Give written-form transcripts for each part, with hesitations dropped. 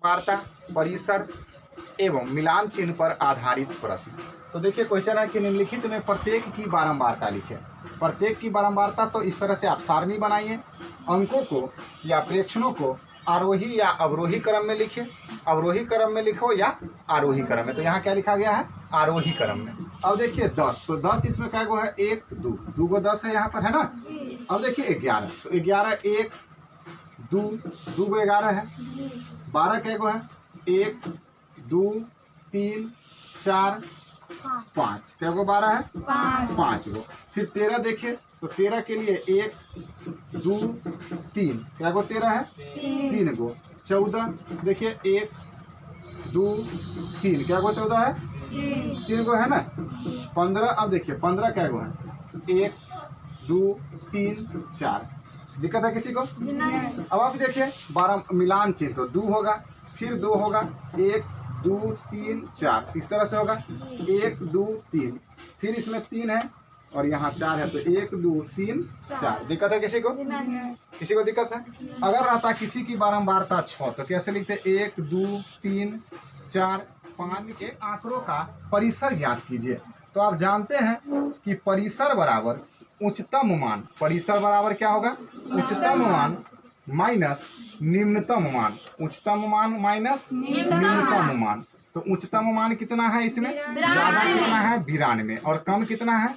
वार्ता, परिसर एवं मिलान चिन्ह पर आधारित प्रश्न। तो देखिए क्वेश्चन है कि निम्नलिखित में प्रत्येक की बारंबारता लिखें। प्रत्येक की बारंबारता, तो इस तरह से आप सारणी बनाइए, अंकों को या प्रेक्षणों को आरोही या अवरोही क्रम में लिखिए। अवरोही क्रम में लिखो या आरोही क्रम में। तो यहाँ क्या लिखा गया है? आरोही क्रम में। अब देखिए 10, तो 10 इसमें क्या गो है? 1 2 2 गो 10 है यहाँ पर, है ना। अब देखिए 11, तो 11 1 2 2 गो 11 है। 12 क्या गो है? 1 2 3 4 5, क्या गो 12 है? 5 गो। फिर 13 देखिए, तो 13 के लिए 1 2 3, क्या गो 13 है? 3 गो। 14 देखिए 1 2 3, क्या गो 14 है? 3 गो, है ना। 15, अब देखिए 15 क्या गो है? 1 2 3 4। दिक्कत है किसी को? अब आप देखिए 12 मिलान चिन्ह, तो 2 होगा, फिर 2 होगा, 1 2 3 4, इस तरह से होगा 1 2 3, फिर इसमें 3 है और यहाँ 4 है, तो 1 2 3 4। दिक्कत है किसी को? किसी को दिक्कत है? अगर रहता किसी की बारंबारता 6, तो कैसे लिखते? 1 2 3 4 5 के आंकड़ों का परिसर ज्ञात कीजिए। तो आप जानते हैं कि परिसर बराबर उच्चतम मान। परिसर बराबर क्या होगा? उच्चतम मान माइनस निम्नतम मान। उच्चतम मान माइनस निम्नतम मान। तो उच्चतम मान कितना है इसमें? ज्यादा कितना है? 92, और कम कितना है?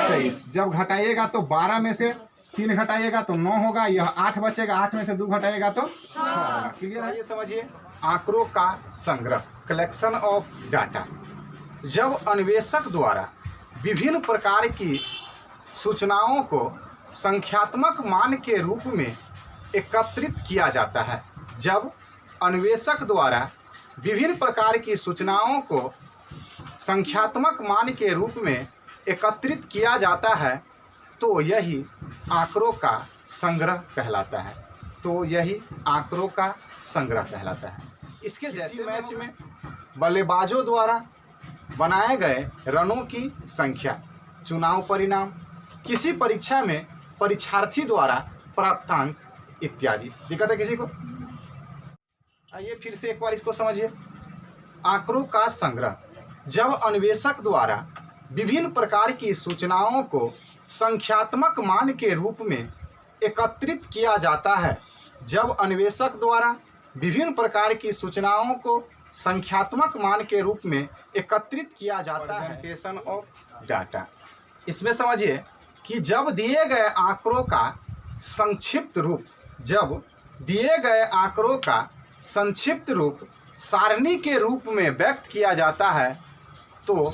23। जब घटाइएगा तो 12 में से 3 घटाइएगा तो 9 होगा, यह 8 बचेगा, 8 में से 2 घटाइएगा तो 6 होगा। क्लियर है? ये समझिए आंकड़ों का संग्रह, कलेक्शन ऑफ डाटा। जब अन्वेषक द्वारा विभिन्न प्रकार की सूचनाओं को संख्यात्मक मान के रूप में एकत्रित किया जाता है। जब अन्वेषक द्वारा विभिन्न प्रकार की सूचनाओं को संख्यात्मक मान के रूप में एकत्रित किया जाता है, तो यही आंकड़ों का संग्रह कहलाता है। तो यही आंकड़ों का संग्रह कहलाता है। इसके जैसे मैच में बल्लेबाजों द्वारा बनाए गए रनों की संख्या, चुनाव परिणाम, किसी परीक्षा में परीक्षार्थी द्वारा प्राप्त अंक इत्यादि। दिक्कत है किसी को? आइए फिर से एक बार इसको समझिए। आंकड़ों का संग्रह, जब अन्वेषक द्वारा विभिन्न प्रकार की सूचनाओं को संख्यात्मक मान के रूप में एकत्रित किया जाता है। जब अन्वेषक द्वारा विभिन्न प्रकार की सूचनाओं को संख्यात्मक मान के रूप में एकत्रित किया जाता है। प्रेजेंटेशन ऑफ डाटा, इसमें समझिए कि जब दिए गए आंकड़ों का संक्षिप्त रूप, जब दिए गए आंकड़ों का संक्षिप्त रूप सारणी के रूप में व्यक्त किया जाता है, तो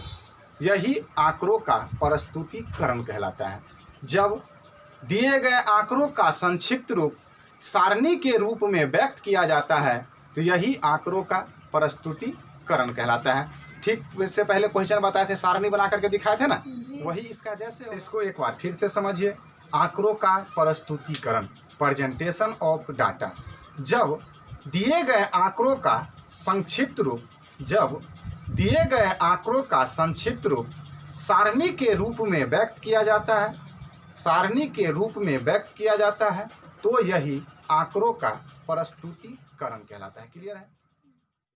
यही आंकड़ों का प्रस्तुतिकरण कहलाता है। जब दिए गए आंकड़ों का संक्षिप्त रूप सारणी के रूप में व्यक्त किया जाता है, तो यही आंकड़ों का प्रस्तुतिकरण कहलाता है। ठीक इससे पहले क्वेश्चन बताए थे, सारणी बना करके दिखाए थे ना, वही इसका जैसे। इसको एक बार फिर से समझिए। आंकड़ों का प्रस्तुतिकरण, प्रेजेंटेशन ऑफ डाटा। जब दिए गए आंकड़ों का संक्षिप्त रूप, जब दिए गए आंकड़ों का संक्षिप्त रूप सारणी के रूप में व्यक्त किया जाता है, सारणी के रूप में व्यक्त किया जाता है, तो यही आंकड़ों का प्रस्तुतिकरण कहलाता है। क्लियर है?